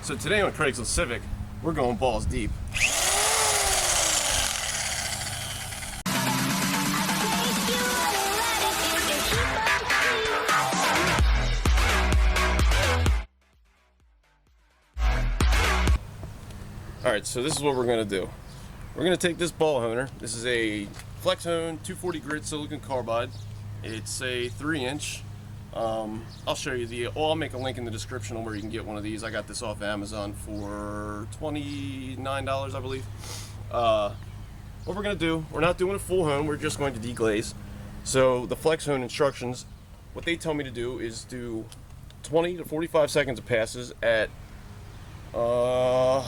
So today on Craigslist Civic, we're going balls deep. Alright, so this is what we're going to do. We're going to take this ball honer. This is a Flex Hone 240 grit silicon carbide. It's a 3-inch. I'll show you I'll make a link in the description on where you can get one of these. I got this off Amazon for $29, I believe. What we're going to do, we're not doing a full hone, we're just going to deglaze. So the Flex Hone instructions, what they tell me to do is do 20 to 45 seconds of passes at 5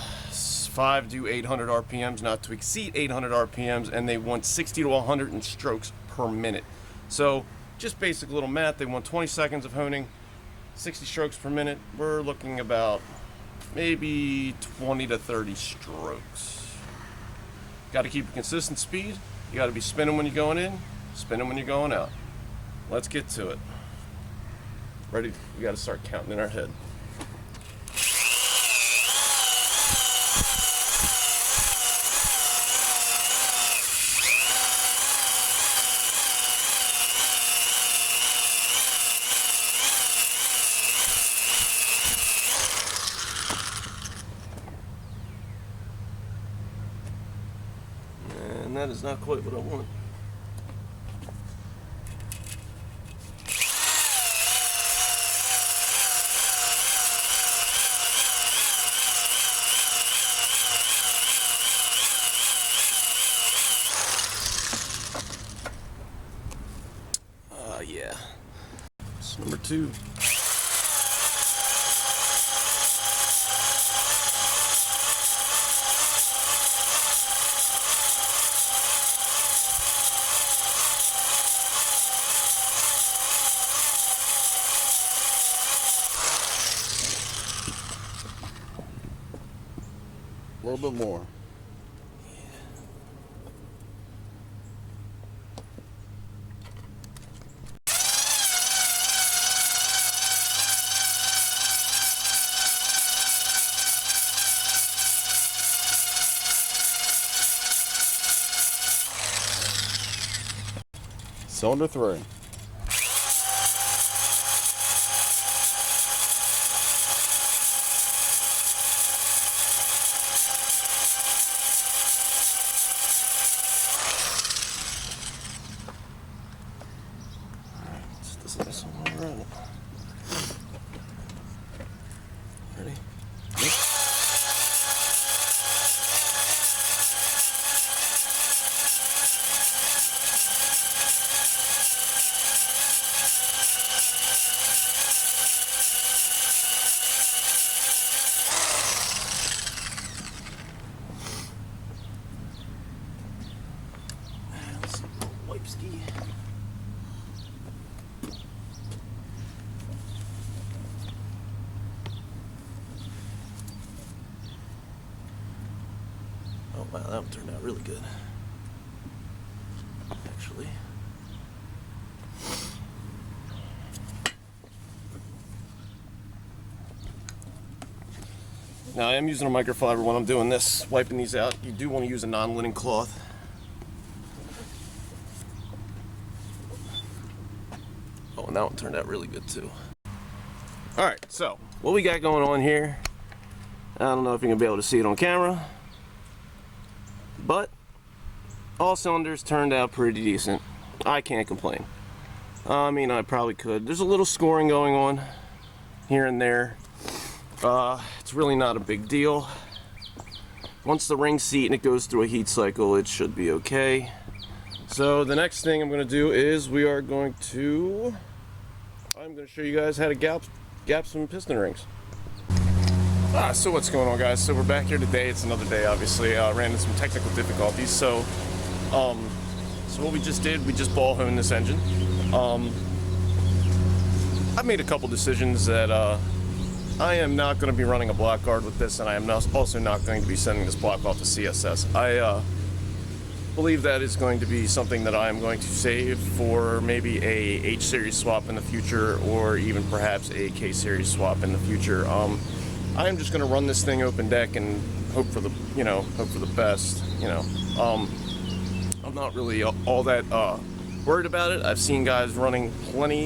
to 800 RPMs, not to exceed 800 RPMs, and they want 60 to 100 strokes per minute. So just basic little math, they want 20 seconds of honing, 60 strokes per minute. We're looking about maybe 20 to 30 strokes. Got to keep a consistent speed. You got to be spinning when you're going in, spinning when you're going out. Let's get to it. Ready? We got to start counting in our head. And that is not quite what I want. Yeah. It's number 2. A little bit more. Cylinder 3. This one around it. Ready? Let's see, wipe ski. Oh wow, that one turned out really good, actually. Now I am using a microfiber when I'm doing this, wiping these out. You do want to use a non-linen cloth. Oh, and that one turned out really good too. Alright, so what we got going on here, I don't know if you can be able to see it on camera, but all cylinders turned out pretty decent. I can't complain. I mean, I probably could. There's a little scoring going on here and there. It's really not a big deal. Once the rings seat and it goes through a heat cycle, it should be okay. So the next thing I'm going to do is I'm going to show you guys how to gap some piston rings. So what's going on, guys? So we're back here today. It's another day, obviously. Ran into some technical difficulties. So what we just did, we just ball honed this engine. I've made a couple decisions that I am not going to be running a block guard with this, and I am also not going to be sending this block off to CSS. I believe that is going to be something that I am going to save for maybe a H-series swap in the future, or even perhaps a K-series swap in the future. I am just going to run this thing open deck and hope for the, hope for the best. I'm not really all that worried about it. I've seen guys running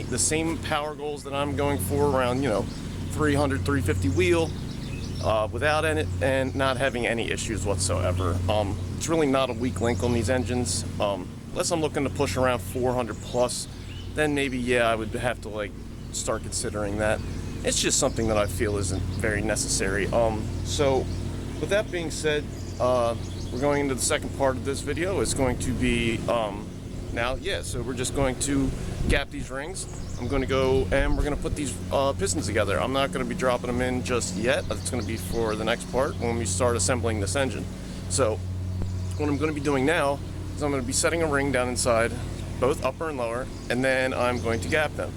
the same power goals that I'm going for, around 300, 350 wheel, without it and not having any issues whatsoever. It's really not a weak link on these engines, unless I'm looking to push around 400 plus. Then maybe, yeah, I would have to like start considering that. It's just something that I feel isn't very necessary. So with that being said, we're going into the second part of this video. It's going to be so we're just going to gap these rings. I'm going to go and we're going to put these pistons together. I'm not going to be dropping them in just yet. It's going to be for the next part when we start assembling this engine. So what I'm going to be doing now is I'm going to be setting a ring down inside, both upper and lower, and then I'm going to gap them.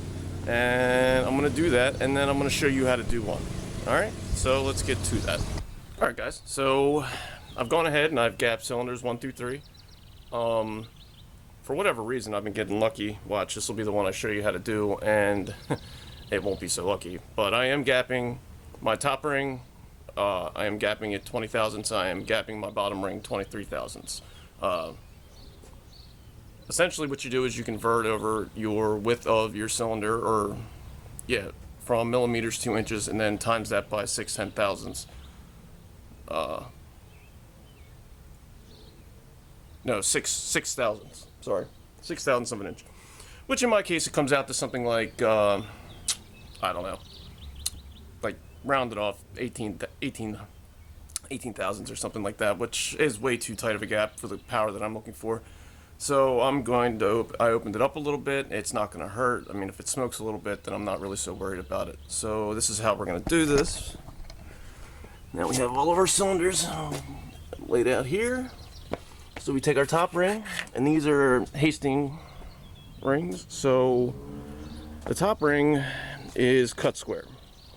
And I'm going to do that, and then I'm going to show you how to do one. Alright, so let's get to that. Alright guys, so I've gone ahead and I've gapped cylinders 1 through 3. For whatever reason, I've been getting lucky. Watch, this will be the one I show you how to do, and it won't be so lucky. But I am gapping my top ring. I am gapping it 20 thousandths. I am gapping my bottom ring 23 thousandths. Essentially, what you do is you convert over your width of your cylinder, from millimeters to inches, and then times that by 6 10,000ths. No, 6 thousandths. Sorry, 6 thousandths of an inch. Which in my case, it comes out to something like, I don't know, like rounded off 18 thousandths or something like that, which is way too tight of a gap for the power that I'm looking for. So I'm going to, I opened it up a little bit. It's not going to hurt. I mean, if it smokes a little bit, then I'm not really so worried about it. So this is how we're going to do this. Now we have all of our cylinders laid out here. So we take our top ring, and these are Hastings rings. So the top ring is cut square.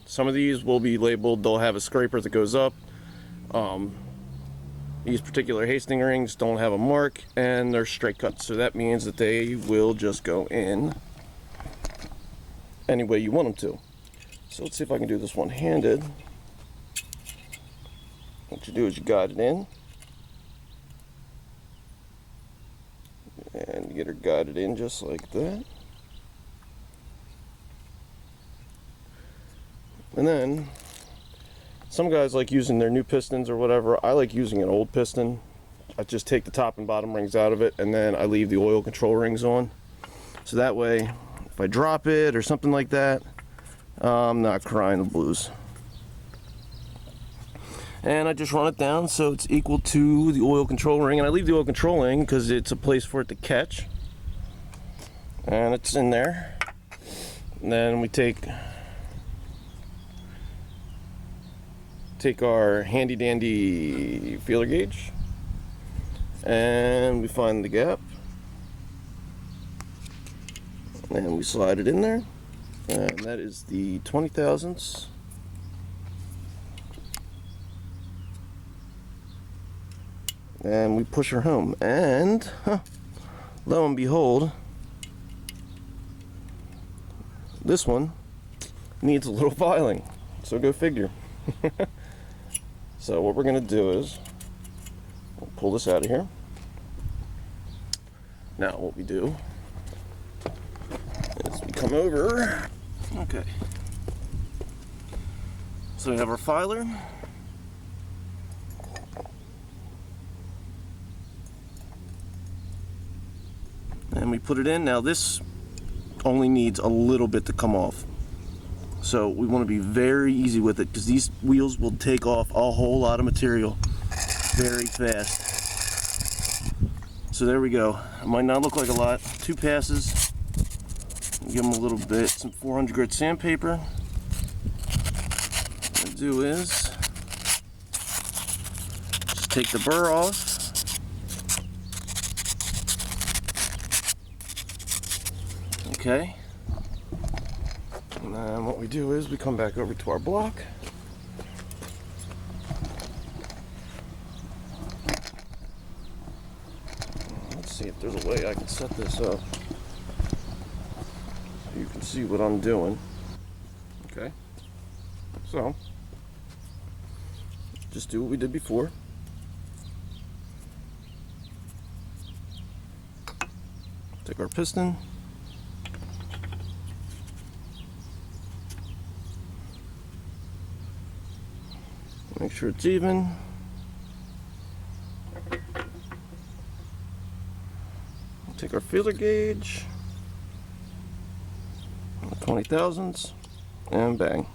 Some of these will be labeled, they'll have a scraper that goes up. These particular Hastings rings don't have a mark, and they're straight cuts. So that means that they will just go in any way you want them to. So let's see if I can do this one-handed. What you do is you guide it in. And you get her guided in just like that. And then some guys like using their new pistons or whatever. I like using an old piston. I just take the top and bottom rings out of it, and then I leave the oil control rings on. So that way, if I drop it or something like that, I'm not crying the blues. And I just run it down so it's equal to the oil control ring. And I leave the oil control ring because it's a place for it to catch. And it's in there. And then we take our handy dandy feeler gauge. And we find the gap. And we slide it in there. And that is the 20 thousandths. And we push her home, and lo and behold, this one needs a little filing, so go figure. So what we're going to do is we'll pull this out of here. Now what we do is we come over. Okay, so we have our filer. And we put it in. Now this only needs a little bit to come off. So we want to be very easy with it, because these wheels will take off a whole lot of material very fast. So there we go. It might not look like a lot. 2 passes. Give them a little bit, some 400 grit sandpaper. What I do is just take the burr off. Okay, and then what we do is we come back over to our block. Let's see if there's a way I can set this up so you can see what I'm doing. Okay, so just do what we did before. Take our piston. Make sure it's even. Take our feeler gauge, 20 thousandths, and bang.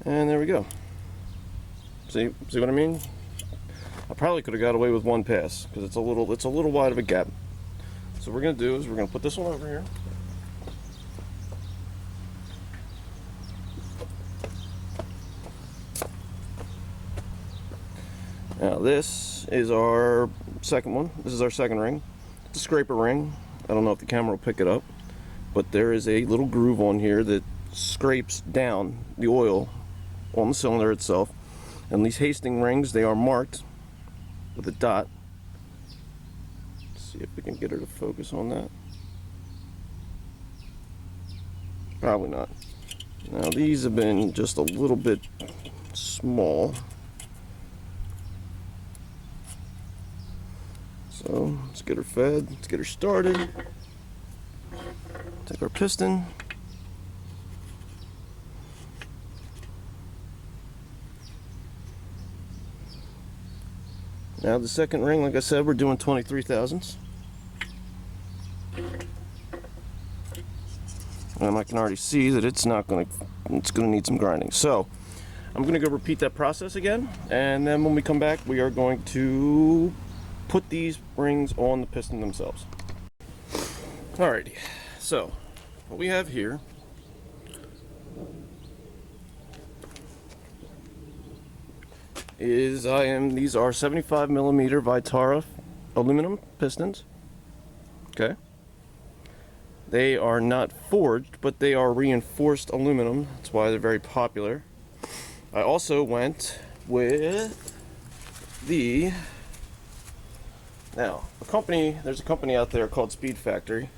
And there we go. See what I mean? I probably could have got away with one pass because it's a little wide of a gap. So what we're gonna do is we're gonna put this one over here. Now this is our second one. This is our second ring. It's a scraper ring. I don't know if the camera will pick it up, but there is a little groove on here that scrapes down the oil on the cylinder itself. And these Hastings rings, they are marked with a dot. Let's see if we can get her to focus on that. Probably not. Now these have been just a little bit small. So let's get her fed, let's get her started. Take our piston. Now the second ring, like I said, we're doing 23 thousandths. And I can already see that it's gonna need some grinding. So I'm gonna go repeat that process again, and then when we come back, we are going to put these rings on the piston themselves. Alrighty, so what we have here is these are 75mm Vitara aluminum pistons. Okay. They are not forged, but they are reinforced aluminum. That's why they're very popular. I also went with there's a company out there called Speed Factory,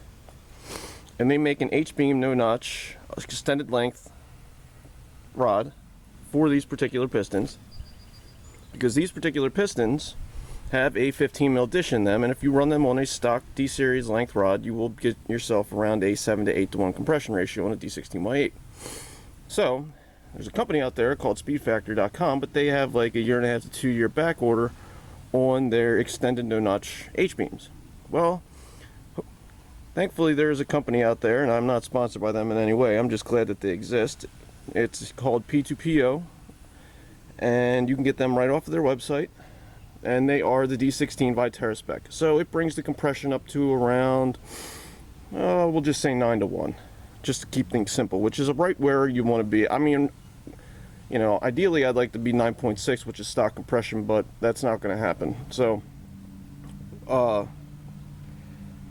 and they make an H-beam no notch extended length rod for these particular pistons, because these particular pistons have a 15mm dish in them, and if you run them on a stock D series length rod, you will get yourself around a 7 to 8 to 1 compression ratio on a D16Y8. So there's a company out there called speedfactory.com, but they have like a 1.5 to 2 year back order on their extended no notch H-beams. Well, thankfully there is a company out there, and I'm not sponsored by them in any way, I'm just glad that they exist. It's called P2PO, and you can get them right off of their website, and they are the D16 Vitara spec. So it brings the compression up to around, we'll just say 9 to 1, just to keep things simple, which is right where you want to be. I mean, you know, ideally I'd like to be 9.6, which is stock compression, but that's not going to happen. So,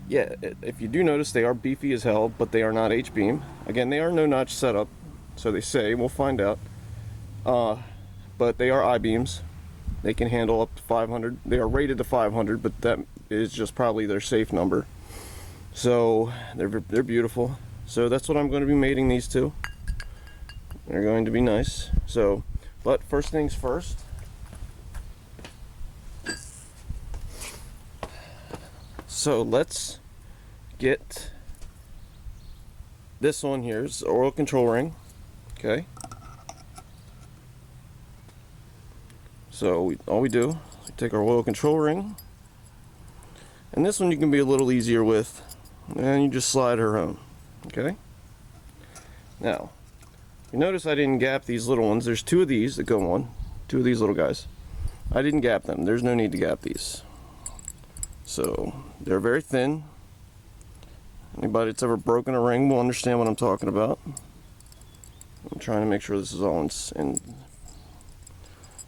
yeah, if you do notice, they are beefy as hell, but they are not H-beam. Again, they are no-notch setup, so they say. We'll find out. But they are I-beams. They can handle up to 500. They are rated to 500, but that is just probably their safe number. So they're beautiful. So that's what I'm going to be mating these to. They're going to be nice. So, but first things first. So let's get this on here. It's the oil control ring. Okay. So all we do, we take our oil control ring, and this one you can be a little easier with, and you just slide her home. Okay. Now, you notice I didn't gap these little ones. There's two of these that go on, two of these little guys. I didn't gap them. There's no need to gap these. So they're very thin. Anybody that's ever broken a ring will understand what I'm talking about. I'm trying to make sure this is all in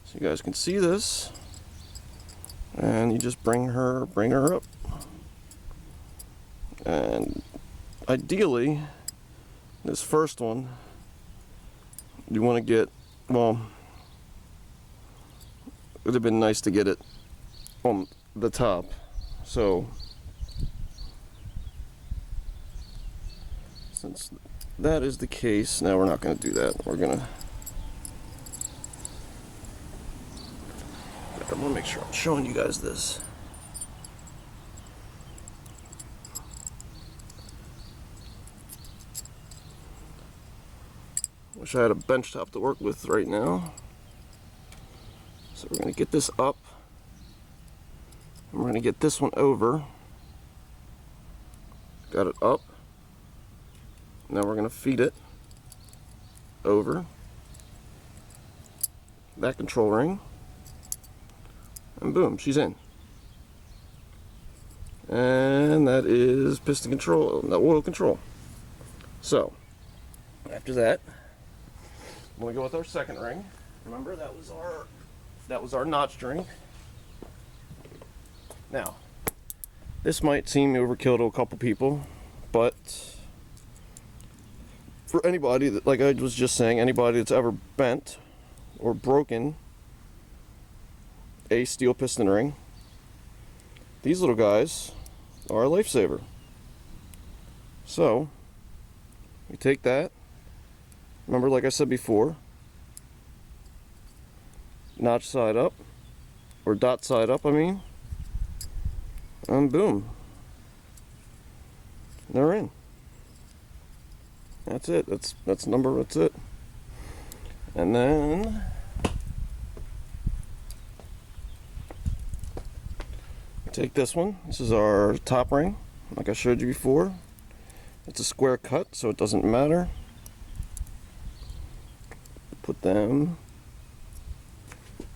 so you guys can see this, and you just bring her up, and ideally this first one you want to get, well, it would have been nice to get it on the top, so since that is the case, now we're not going to do that. We're going to... I want to make sure I'm showing you guys this. Wish I had a bench top to work with right now. So we're going to get this up. And we're going to get this one over. Got it up. Now we're going to feed it over that control ring. And boom, she's in. And that is piston control, no, oil control. So, after that, we're going to go with our second ring. Remember, that was our notched ring. Now, this might seem overkill to a couple people, but for anybody that, like I was just saying, anybody that's ever bent or broken a steel piston ring, these little guys are a lifesaver. So, you take that, remember, like I said before, notch side up, or dot side up, I mean, and boom, they're in. That's it. That's it. And then take this one. This is our top ring, like I showed you before. It's a square cut, so it doesn't matter. Put them.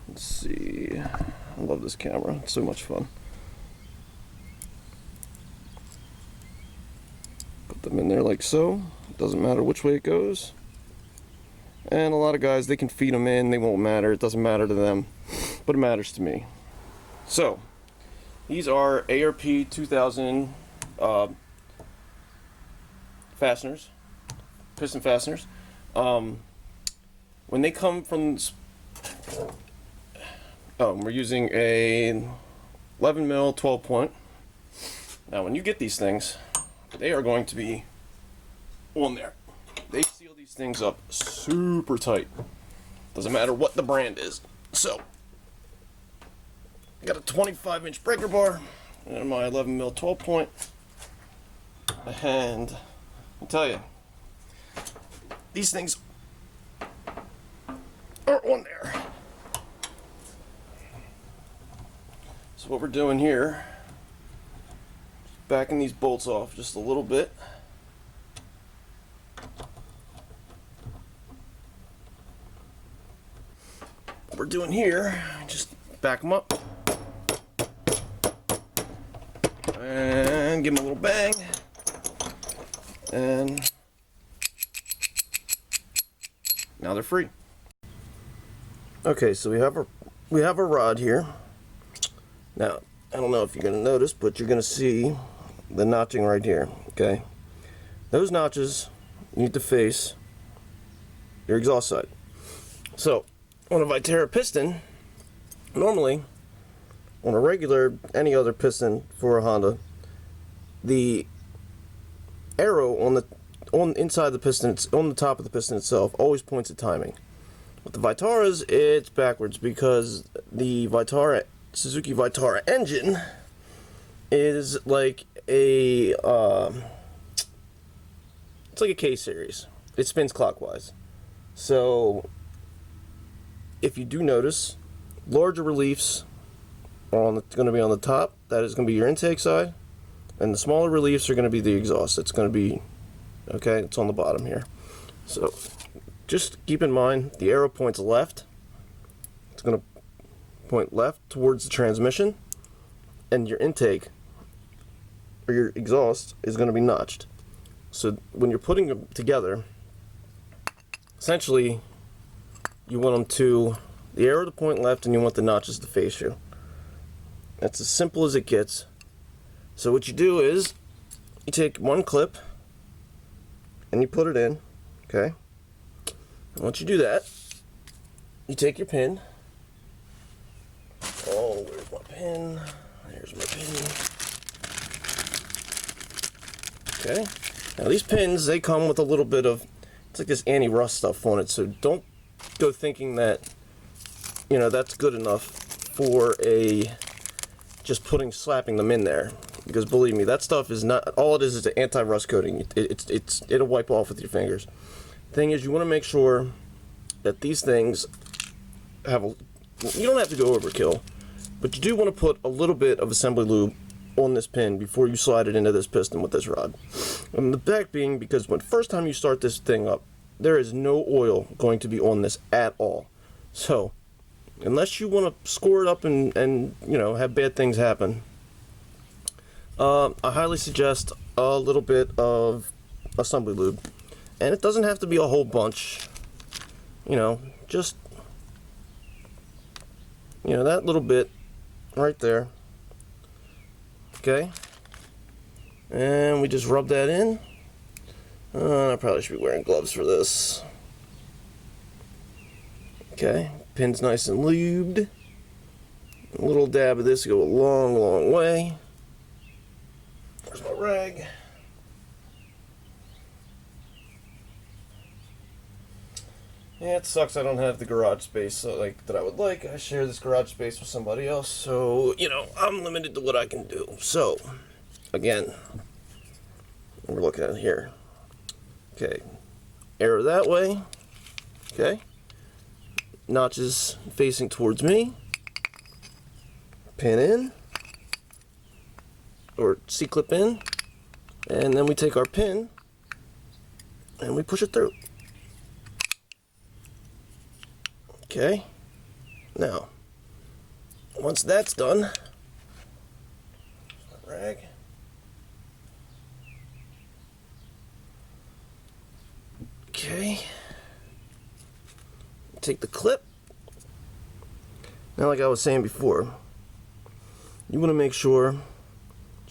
Let's see. I love this camera. It's so much fun. Put them in there like so. It doesn't matter which way it goes. And a lot of guys, they can feed them in. They won't matter. It doesn't matter to them, but it matters to me. So, these are ARP 2000 fasteners, piston fasteners. When they come from, we're using a 11 mil 12 point. Now, when you get these things, they are going to be on there. They seal these things up super tight. Doesn't matter what the brand is. So, I got a 25-inch breaker bar and my 11 mil 12 point. And I'll tell you, these things are on there. So what we're doing here, backing these bolts off just a little bit. What we're doing here, just back them up and give them a little bang, and now they're free. Okay, so we have our rod here. Now, I don't know if you're going to notice, but you're going to see the notching right here, okay? Those notches need to face your exhaust side. So, on a Viterra piston, normally, on a regular, any other piston for a Honda, the arrow on inside the piston, it's on the top of the piston itself, always points at timing. With the Vitaras, it's backwards because the Suzuki Vitara engine is like a it's like a K series. It spins clockwise. So if you do notice, larger reliefs are going to be on the top. That is going to be your intake side, and the smaller reliefs are going to be the exhaust. It's going to be, okay, it's on the bottom here. So just keep in mind the arrow points left. It's going to point left towards the transmission, and your intake or your exhaust is going to be notched. So when you're putting them together, essentially you want them to, the arrow to point left, and you want the notches to face you. That's as simple as it gets. So what you do is you take one clip and you put it in, okay? And once you do that, you take your pin. Oh, where's my pin? There's my pin. Okay, Now these pins, they come with a little bit of, it's like this anti-rust stuff on it, so don't go thinking that, you know, that's good enough for just slapping them in there, because believe me, that stuff is not, all it is an anti-rust coating. It'll wipe off with your fingers. Thing is, you want to make sure that these things have you don't have to go overkill, but you do want to put a little bit of assembly lube on this pin before you slide it into this piston with this rod. And the fact being, because when first time you start this thing up, there is no oil going to be on this at all. So unless you want to score it up and you know, have bad things happen, I highly suggest a little bit of assembly lube. And it doesn't have to be a whole bunch, you know, just, you know, that little bit right there. Okay, and we just rub that in. I probably should be wearing gloves for this. Okay, pin's nice and lubed. A little dab of this will go a long, long way. There's my rag. Yeah, it sucks I don't have the garage space that I would like. I share this garage space with somebody else, so, you know, I'm limited to what I can do. So, again, we're looking at here. Okay, arrow that way. Okay, notches facing towards me. Pin in, or C-clip in, and then we take our pin and we push it through. Okay, now, once that's done, rag, okay, take the clip. Now, like I was saying before, you want to make sure you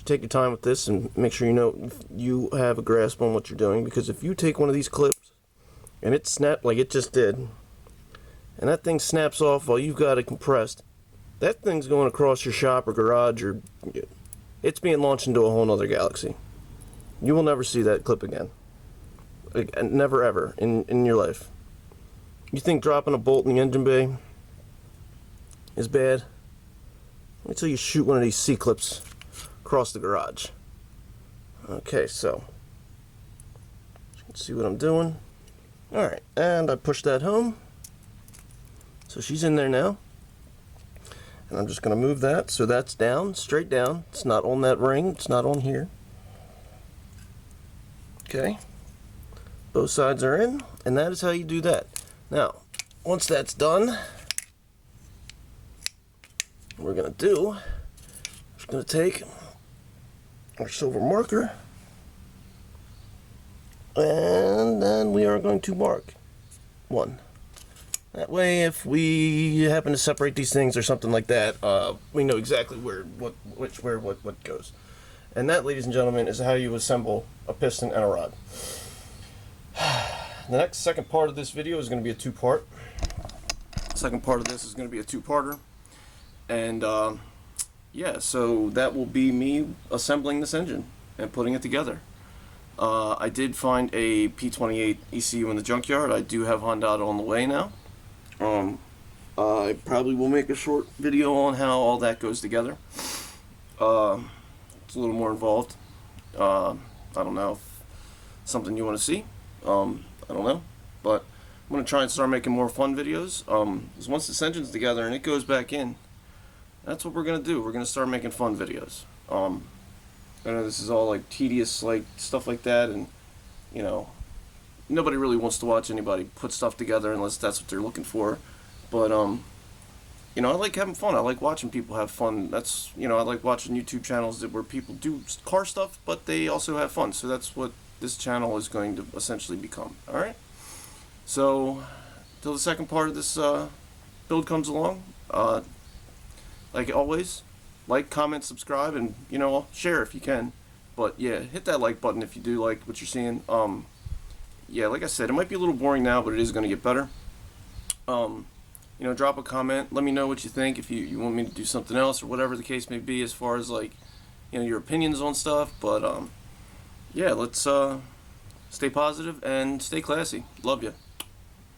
take your time with this and make sure you know you have a grasp on what you're doing, because if you take one of these clips and it snapped like it just did, and that thing snaps off while you've got it compressed, that thing's going across your shop or garage, or it's being launched into a whole nother galaxy. You will never see that clip again. Like, never ever in your life. You think dropping a bolt in the engine bay is bad? Wait till you shoot one of these C-clips across the garage. Okay, so you can see what I'm doing. Alright, and I push that home. So she's in there now, and I'm just going to move that so that's down, straight down. It's not on that ring, it's not on here. Okay, both sides are in, and that is how you do that. Now, once that's done, what we're going to do, we're just going to take our silver marker, and then we are going to mark one. That way, if we happen to separate these things or something like that, we know exactly what goes. And that, ladies and gentlemen, is how you assemble a piston and a rod. The second part of this video is going to be a two-part. Second part of this is going to be a two-parter. And, yeah, so that will be me assembling this engine and putting it together. I did find a P28 ECU in the junkyard. I do have Honda on the way now. I probably will make a short video on how all that goes together. It's a little more involved. I don't know if something you want to see. I don't know, but I'm going to try and start making more fun videos. Because once this engine's together and it goes back in, that's what we're going to do. We're going to start making fun videos. I know this is all like tedious, like stuff like that, and you know, nobody really wants to watch anybody put stuff together unless that's what they're looking for. But you know, I like having fun. I like watching people have fun. That's, you know, I like watching YouTube channels where people do car stuff, but they also have fun. So that's what this channel is going to essentially become. All right. So till the second part of this build comes along, like always, like, comment, subscribe, and, you know, share if you can. But yeah, hit that like button if you do like what you're seeing. Yeah, like I said, it might be a little boring now, but it is going to get better. You know, drop a comment. Let me know what you think, if you want me to do something else or whatever the case may be as far as, like, you know, your opinions on stuff. But yeah, let's Stay positive and stay classy. Love you.